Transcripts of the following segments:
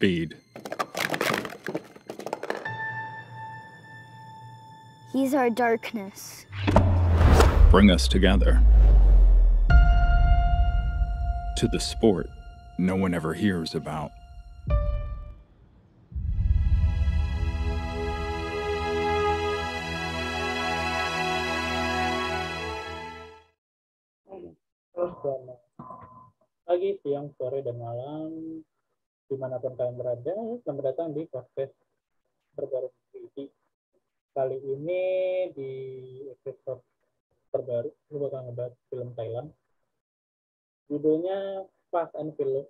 speed. He's our darkness. Bring us together. To the sport no one ever hears about. Pagi, siang, sore, dan malam, dimanapun kalian berada, selamat datang di podcast terbaru TV. Kali ini di episode terbaru, gue bakal ngebahas film Thailand. Judulnya Fast and Furious.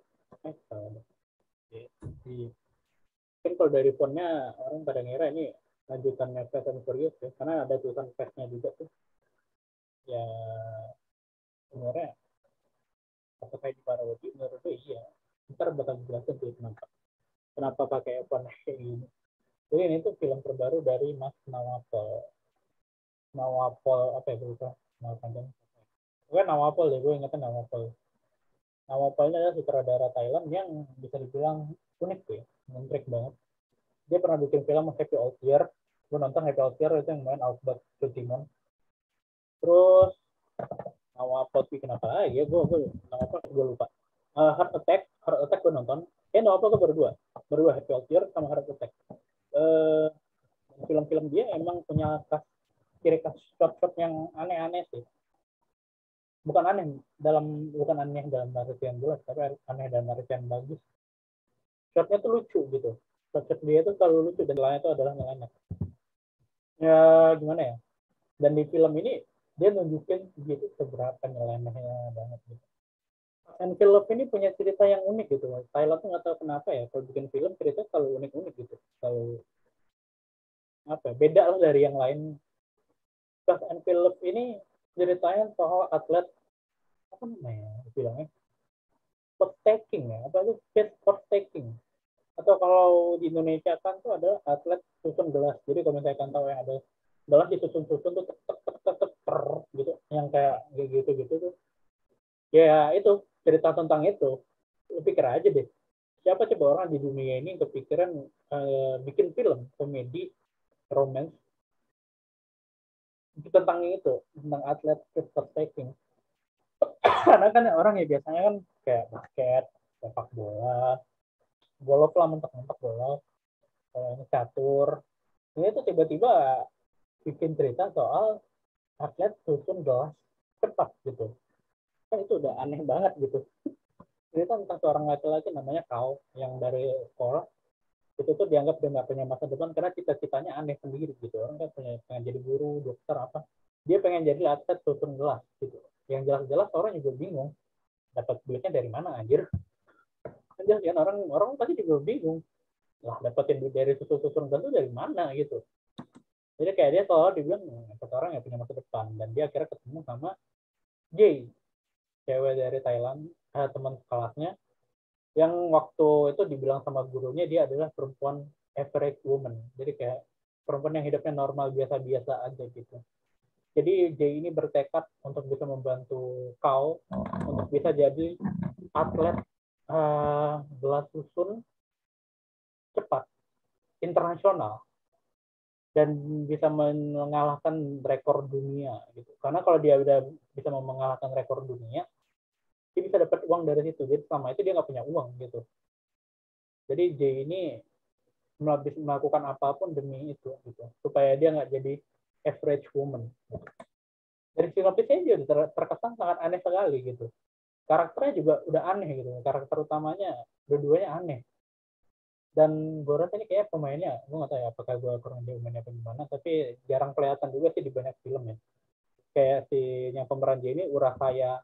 Mungkin kalau dari fontnya orang pada ngira ini lanjutannya Fast and Furious ya, karena ada tulisan Fast-nya juga tuh. Ya, sebenarnya apakah di Parawati menurut gue iya. Ntar bakal dijelasin tuh kenapa pakai font kayak gini. Jadi ini tuh film terbaru dari Mas Nawapol apa ya, gue lupa nama panjang. Bukan Nawapol deh, gue ingetnya Nawapol. Nawapol ini adalah sutradara Thailand yang bisa dibilang unik tuh ya, menarik banget. Dia pernah bikin film Happy Old Year. Gue nonton Happy Old Year itu yang main Albert Sutimon. Terus Nawapol bikin apa lagi ya, gue lupa. Heart Attack gue nonton. Nawapol gue berdua Happy Old Year sama Heart Attack. Film-film dia emang punya ciri khas shot-shot yang aneh-aneh sih. Bukan aneh dalam artian jelas, tapi aneh dalam artian bagus. Shotnya tuh lucu gitu. Shot dia tuh selalu lucu dan lainnya itu adalah nyeleneh. Ya gimana ya? Dan di film ini dia nunjukin gitu seberapa nyelenehnya banget gitu. And film ini punya cerita yang unik gitu. Thailand tuh nggak tahu kenapa ya, kalau bikin film cerita selalu unik-unik gitu. Selalu beda lah dari yang lain. Fast and Philip ini ceritanya soal atlet apa namanya bilangnya sport taking ya, apa itu sport taking, atau kalau di Indonesia kan tuh ada atlet susun gelas. Jadi kalau misalkan tahu yang ada gelas disusun-susun tuh tek gitu, yang kayak gitu tuh ya, itu cerita tentang itu. Lu pikir aja deh, siapa coba orang di dunia ini kepikiran bikin film komedi romance tentang itu, tentang atlet sport taking. Karena kan orang ya biasanya kan kayak basket, sepak bola, golf lah, mentok-mentok golf, catur. Ini tuh tiba-tiba bikin cerita soal atlet susun gelas cepat gitu. Kan itu udah aneh banget gitu. Cerita tentang seorang laki-laki namanya Kau yang dari sekolah itu tuh dianggap dia nggak punya masa depan karena cita-citanya aneh sendiri gitu. Orang kan pengen jadi guru, dokter apa. Dia pengen jadi atlet susun gelas gitu. Yang jelas-jelas orang juga bingung dapat duitnya dari mana anjir. Kan orang pasti juga bingung. Lah dapetin duit dari susun gelas itu dari mana gitu. Jadi kayak dia selalu dibilang kata orang yang punya masa depan, dan dia akhirnya ketemu sama Jay, cewek dari Thailand, teman sekelasnya, yang waktu itu dibilang sama gurunya dia adalah perempuan average woman. Jadi kayak perempuan yang hidupnya normal biasa-biasa aja gitu. Jadi Jay ini bertekad untuk bisa membantu Kau untuk bisa jadi atlet gelas susun cepat internasional dan bisa mengalahkan rekor dunia gitu. Karena kalau dia udah bisa mengalahkan rekor dunia, dia bisa dapat uang dari situ. Jadi selama itu dia nggak punya uang gitu. Jadi Jay ini melakukan apapun demi itu gitu, supaya dia nggak jadi average woman gitu. Dari sinopsisnya dia terkesan sangat aneh sekali gitu. Karakternya juga udah aneh gitu. Karakter utamanya dua-duanya aneh. Dan gue rasa ini kayak pemainnya, gue nggak tahu ya apakah gue kurang jauh mainnya apa gimana, tapi jarang kelihatan juga sih di banyak film ya. Kayak si yang pemeran dia ini Urasaya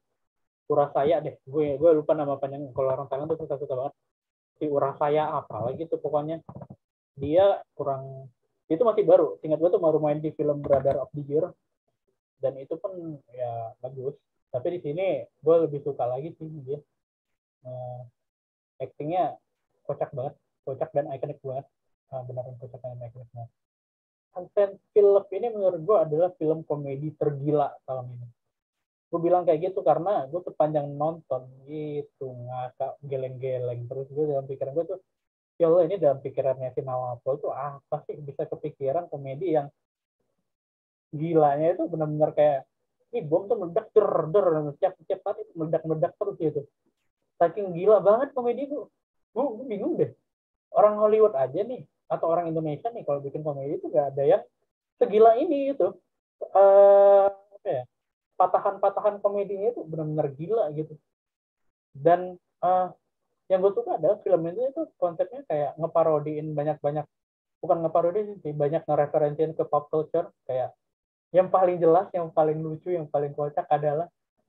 deh, gue lupa nama panjang. Kalau orang Thailand tuh suka banget si Urasaya apa lagi tuh pokoknya. Dia itu masih baru, seingat gue tuh baru main di film Brother of the Year, dan itu pun ya bagus. Tapi di sini gue lebih suka lagi sih dia, actingnya kocak dan ikonik banget. Beneran kocak dan ikonik banget. Konten film ini menurut gue adalah film komedi tergila tahun ini. Gue bilang kayak gitu karena gue sepanjang nonton gitu ngakak geleng-geleng terus. Gue dalam pikiran gue tuh ya Allah, ini dalam pikirannya si Nawafel tuh apa sih bisa kepikiran komedi yang gilanya itu benar-benar kayak ini bom tuh meledak setiap saat itu meledak terus gitu. Saking gila banget komedi itu. Gue bingung deh. Orang Hollywood aja nih atau orang Indonesia nih kalau bikin komedi itu gak ada yang segila ini gitu. Apa ya? Patahan-patahan komedinya itu benar-benar gila gitu. Dan yang gue suka adalah film itu konsepnya kayak ngeparodiin banyak-banyak, bukan ngeparodiin sih, banyak ngereferensiin ke pop culture. Kayak yang paling jelas, yang paling lucu, yang paling kocak adalah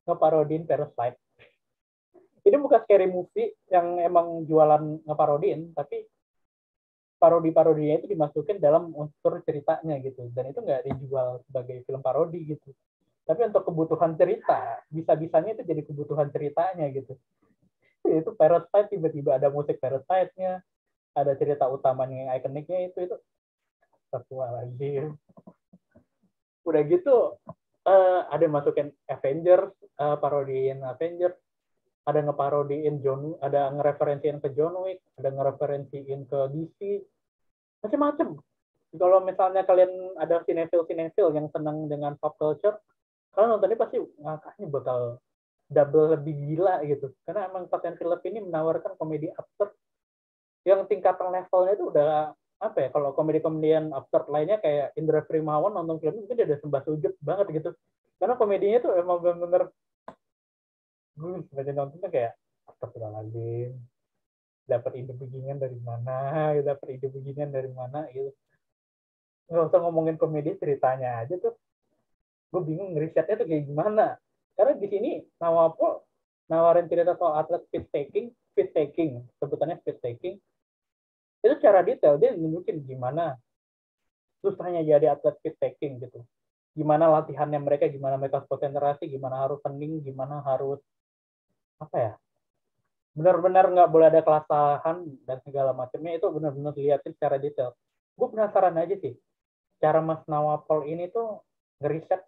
ngeparodiin Parasite. Ini bukan scary movie yang emang jualan ngeparodiin, tapi parodi-parodinya itu dimasukin dalam unsur ceritanya gitu. Dan itu nggak dijual sebagai film parodi gitu. Tapi untuk kebutuhan cerita, bisa-bisanya itu jadi kebutuhan ceritanya gitu. Itu Parasite, tiba-tiba ada musik Parasite-nya, ada cerita utamanya yang ikoniknya itu sesuatu lagi. Udah gitu ada masukin Avengers, parodiin Avengers, ada ngeparodiin ada ngereferensiin ke John Wick, ada ngereferensiin ke DC, macam-macam. Kalau misalnya kalian ada sinetfil yang senang dengan pop culture, kalian nontonnya pasti ngakaknya bakal double lebih gila gitu. Karena emang Fast and Furious ini menawarkan komedi absurd yang tingkatan levelnya itu udah apa ya, kalau komedi-komedian absurd lainnya kayak Indra Primawan nonton film itu dia udah sembah sujud banget gitu. Karena komedinya tuh emang bener-bener gue sebagai nontonnya kayak astagfirullahaladzim, dapat ide beginian dari mana, gitu. Nggak usah ngomongin komedi, ceritanya aja tuh gue bingung ngerisetnya tuh kayak gimana. Karena di sini Nawapol nawarin cerita soal atlet speed taking, sebutannya speed taking. Itu secara detail dia nunjukin gimana susahnya jadi atlet speed taking gitu. Gimana latihannya mereka, gimana mereka konsentrasi, gimana harus hening, gimana harus apa ya, benar-benar nggak boleh ada kesalahan dan segala macamnya, itu benar-benar dilihatin secara detail. Gue penasaran aja sih, cara Mas Nawapol ini tuh ngeriset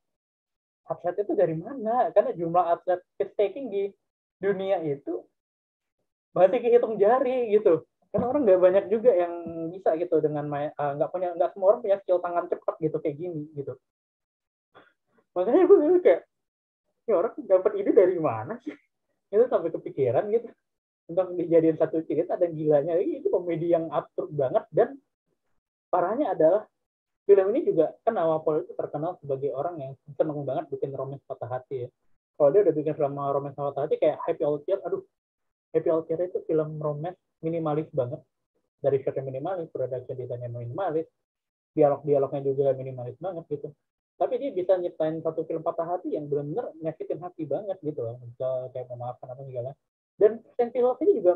atlet itu dari mana, karena jumlah atlet speed taking di dunia itu masih kehitung jari gitu. Karena orang nggak banyak juga yang bisa gitu dengan nggak semua orang punya skill tangan cepat gitu kayak gini gitu. Makanya gue kayak ini orang dapat ide dari mana sih? Itu sampai kepikiran gitu untuk dijadiin satu cerita. Dan gilanya itu komedi yang absurd banget. Dan parahnya adalah film ini juga kan Nawapol itu terkenal sebagai orang yang seneng banget bikin romance patah hati ya. Kalau dia udah bikin film romance patah hati kayak Happy All Tear, aduh, Happy All Tear itu film romance minimalis banget. Dari shotnya minimalis, production desainnya minimalis, dialog-dialognya juga minimalis banget gitu. Tapi dia bisa nyiptain satu film patah hati yang benar-benar nyakitin hati banget gitu loh. Bisa kayak memaafkan apa segala. Dan sensibilitasnya juga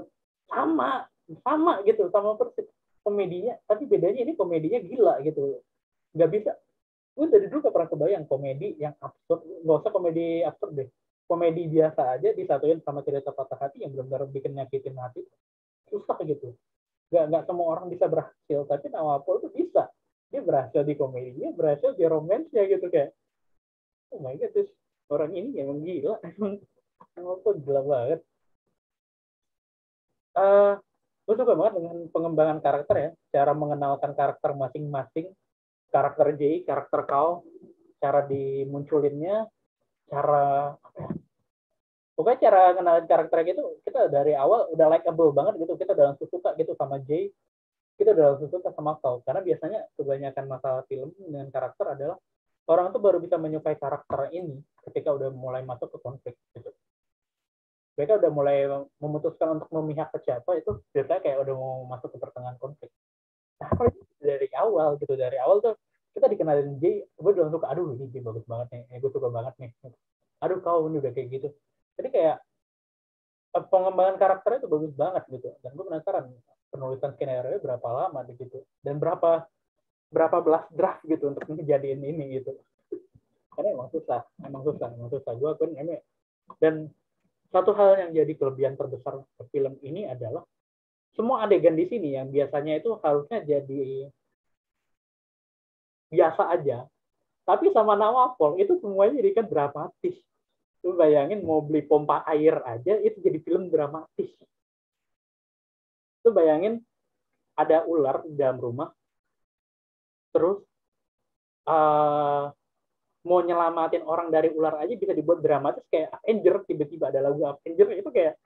sama gitu, sama persis komedinya. Tapi bedanya ini komedinya gila gitu. Nggak bisa. Gue dari dulu gak pernah kebayang komedi yang absurd. Nggak usah komedi absurd deh. Komedi biasa aja disatuin sama cerita patah hati yang benar-benar bikin nyakitin hati. Susah gitu. Nggak semua orang bisa berhasil. Tapi Nawapol tuh bisa. Dia berhasil di komedinya, berhasil di romansnya gitu kayak, oh my god, terus orang ini emang gila, emang gila banget. Gue suka banget dengan pengembangan karakter ya, cara mengenalkan karakter masing-masing, karakter Jay, karakter Kao, cara dimunculinnya, cara apa ya? Pokoknya cara kenalin karakter gitu, kita dari awal udah likeable banget gitu, kita udah langsung suka gitu sama Jay, kita udah langsung suka sama Kao. Karena biasanya kebanyakan masalah film dengan karakter adalah orang tuh baru bisa menyukai karakter ini ketika udah mulai masuk ke konflik gitu. Mereka udah mulai memutuskan untuk memihak ke siapa itu biasanya kayak udah mau masuk ke pertengahan konflik. Nah, kalau dari awal gitu, dari awal tuh kita dikenalin Jay, gue udah suka, aduh ini Jay bagus banget nih, gue suka banget nih. Aduh Kao ini udah kayak gitu. Jadi kayak pengembangan karakternya itu bagus banget gitu. Dan gue penasaran penulisan skenario berapa lama gitu, dan berapa belas draft gitu untuk menjadiin ini gitu. Karena emang susah. Gue akun ini. Dan satu hal yang jadi kelebihan terbesar film ini adalah semua adegan di sini yang biasanya itu harusnya jadi biasa aja, tapi sama Nawapol itu semuanya jadikan dramatis. Lu bayangin mau beli pompa air aja itu jadi film dramatis. Lu bayangin ada ular di dalam rumah, terus uh, mau nyelamatin orang dari ular aja bisa dibuat dramatis kayak Avenger, tiba-tiba ada lagu Avenger, itu kayak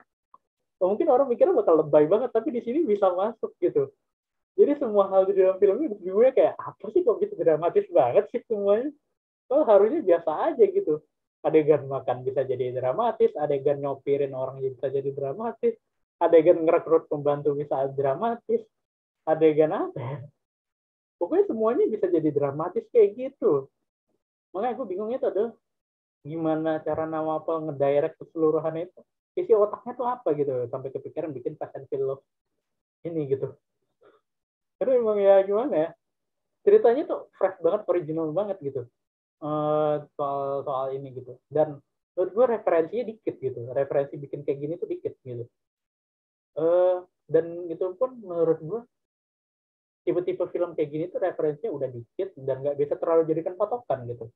mungkin orang mikirnya bakal lebay banget, tapi di sini bisa masuk gitu. Jadi semua hal di dalam film ini gue kayak apa sih kok gitu dramatis banget sih semuanya. Oh, harusnya biasa aja gitu. Adegan makan bisa jadi dramatis, adegan nyopirin orang bisa jadi dramatis, adegan ngerekrut pembantu bisa dramatis, adegan apa ya? Pokoknya semuanya bisa jadi dramatis kayak gitu. Makanya aku bingungnya tuh adalah gimana cara Nawapel ngedirect keseluruhan itu. Isi otaknya tuh apa gitu, sampai kepikiran bikin Fast and Furious ini gitu. Karena emang ya gimana ya, ceritanya tuh fresh banget, original banget gitu. Soal ini gitu. Dan menurut gue referensinya dikit gitu. Referensi bikin kayak gini tuh dikit gitu. Dan itu pun menurut gue tipe-tipe film kayak gini tuh referensinya udah dikit dan nggak bisa terlalu jadikan patokan gitu.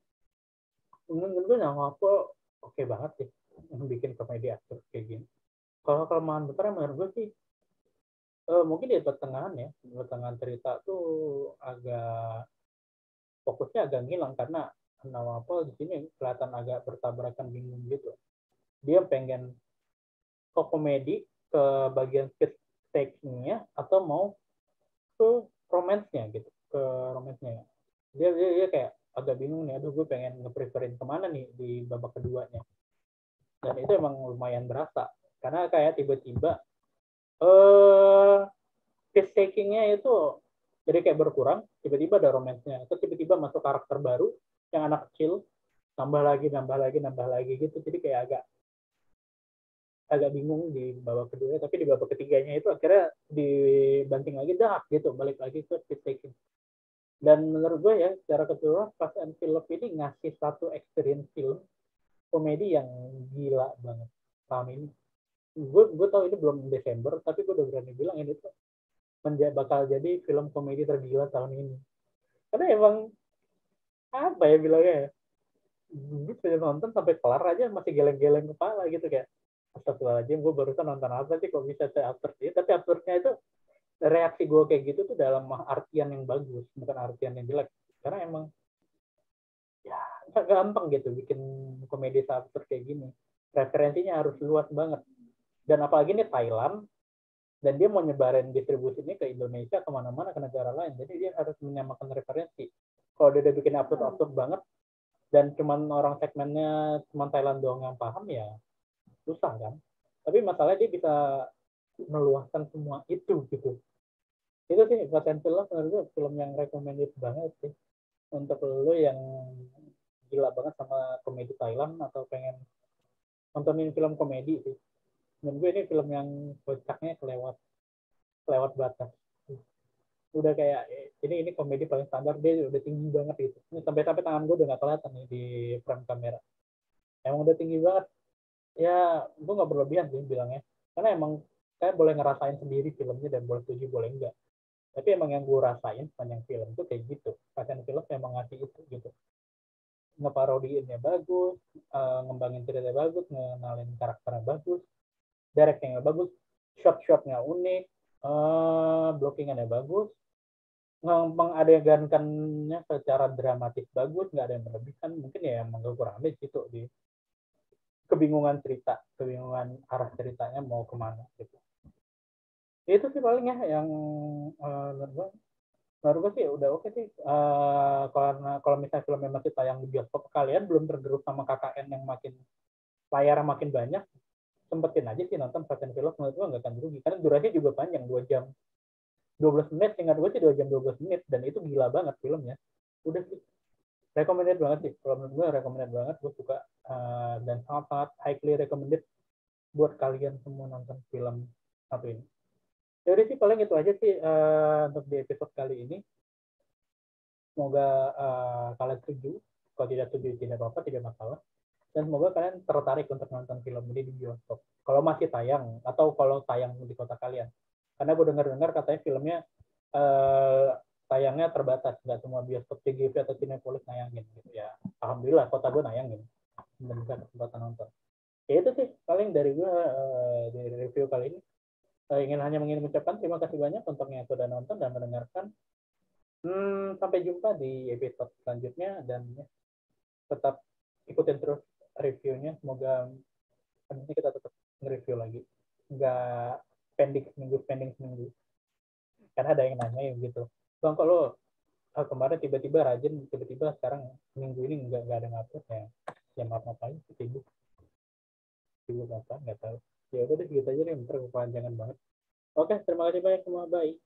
Menurut gue nama apa oke banget sih bikin komedi aktor kayak gini. Kalau kelemahan besar menurut gue sih mungkin di pertengahan ya, pertengahan cerita tuh agak fokusnya agak ngilang karena Nawapel di sini kelihatan agak bertabrakan, bingung gitu. Dia pengen ke komedi ke bagian stage-nya atau mau ke romance-nya gitu, ke romance-nya. Dia kayak agak bingung nih, aduh gue pengen nge-preferin kemana nih di babak keduanya. Dan itu emang lumayan berasa karena kayak tiba-tiba piece takingnya itu jadi kayak berkurang, tiba-tiba ada romance-nya, atau tiba-tiba masuk karakter baru yang anak kecil, nambah lagi gitu. Jadi kayak agak bingung di babak kedua, tapi di babak ketiganya itu akhirnya dibanting lagi dah gitu, balik lagi ke piece taking. Dan menurut gue ya, secara keseluruhan Fast and Furious ini ngasih satu experience film komedi yang gila banget tahun ini. Gue tau ini belum Desember, tapi gue udah berani bilang ini tuh bakal jadi film komedi tergila tahun ini. Karena emang apa ya bilangnya ya, gue sudah nonton sampai kelar aja masih geleng-geleng kepala gitu kayak astagfirullahaladzim, gue barusan nonton apa sih kok bisa saya absurd ini. Tapi absurdnya itu reaksi gue kayak gitu tuh dalam artian yang bagus, bukan artian yang jelek. Karena emang ya nggak gampang gitu bikin komedi absurd kayak gini. Referensinya harus luas banget. Dan apalagi ini Thailand, dan dia mau nyebarin distribusinya ke Indonesia, kemana-mana, ke negara lain. Jadi dia harus menyamakan referensi. Kalau dia udah bikin absurd banget, dan cuman orang segmennya cuma Thailand doang yang paham, ya susah kan. Tapi masalahnya dia bisa meluaskan semua itu gitu. Itu sih Fast and Furious menurut gue film yang recommended banget sih untuk lo yang gila banget sama komedi Thailand atau pengen nontonin film komedi sih. Menurut gue ini film yang kocaknya kelewat batas. Udah kayak ini komedi paling standar, dia udah tinggi banget gitu. Ini sampai tangan gue udah nggak kelihatan nih di frame kamera. Emang udah tinggi banget. Ya, gue nggak berlebihan sih bilangnya. Karena emang saya boleh ngerasain sendiri filmnya dan boleh setuju boleh enggak. Tapi emang yang gue rasain sepanjang film tuh kayak gitu. Pasien film emang ngasih itu gitu. Ngeparodiinnya bagus, ngembangin ceritanya bagus, ngenalin karakternya bagus, directingnya bagus, shot-shotnya unik, blockingannya bagus, mengadegankannya secara dramatis bagus, nggak ada yang berlebihan. Mungkin ya emang kekurangannya situ di kebingungan cerita, kebingungan arah ceritanya mau kemana gitu. Itu sih paling ya yang menurut gue sih udah oke sih. Karena kalau misalnya filmnya masih tayang di bioskop, kalian belum tergerus sama KKN yang makin layar makin banyak, sempetin aja sih nonton Fast and Furious. Menurut gue nggak akan rugi karena durasinya juga panjang, 2 jam 12 menit, singkat gue sih 2 jam 12 menit, dan itu gila banget filmnya. Udah sih recommended banget sih, kalau menurut gue recommended banget, gue suka dan sangat-sangat highly recommended buat kalian semua nonton film satu ini. Jadi sih paling itu aja sih untuk di episode kali ini. Semoga kalian setuju. Kalau tidak setuju tidak apa-apa, tidak masalah. Dan semoga kalian tertarik untuk nonton film ini di bioskop. Kalau masih tayang atau kalau tayang di kota kalian. Karena gue dengar katanya filmnya tayangnya terbatas, nggak semua bioskop CGV atau Cinepolis nayangin gitu ya. Alhamdulillah kota gue nayangin dan bisa kesempatan nonton. Ya itu sih paling dari gue dari review kali ini. ingin mengucapkan terima kasih banyak untuk yang sudah nonton dan mendengarkan. Sampai jumpa di episode selanjutnya dan tetap ikutin terus reviewnya. Semoga ini kita tetap nge-review lagi. Nggak pending seminggu. Karena ada yang nanya ya gitu. Bang, kalau kemarin tiba-tiba rajin, tiba-tiba sekarang minggu ini nggak ada ngupload ya. Ya maaf aja, sibuk apa, nggak tahu. Ya udah deh, gitu aja deh, ntar kepanjangan banget. Oke, terima kasih banyak semua. Bye.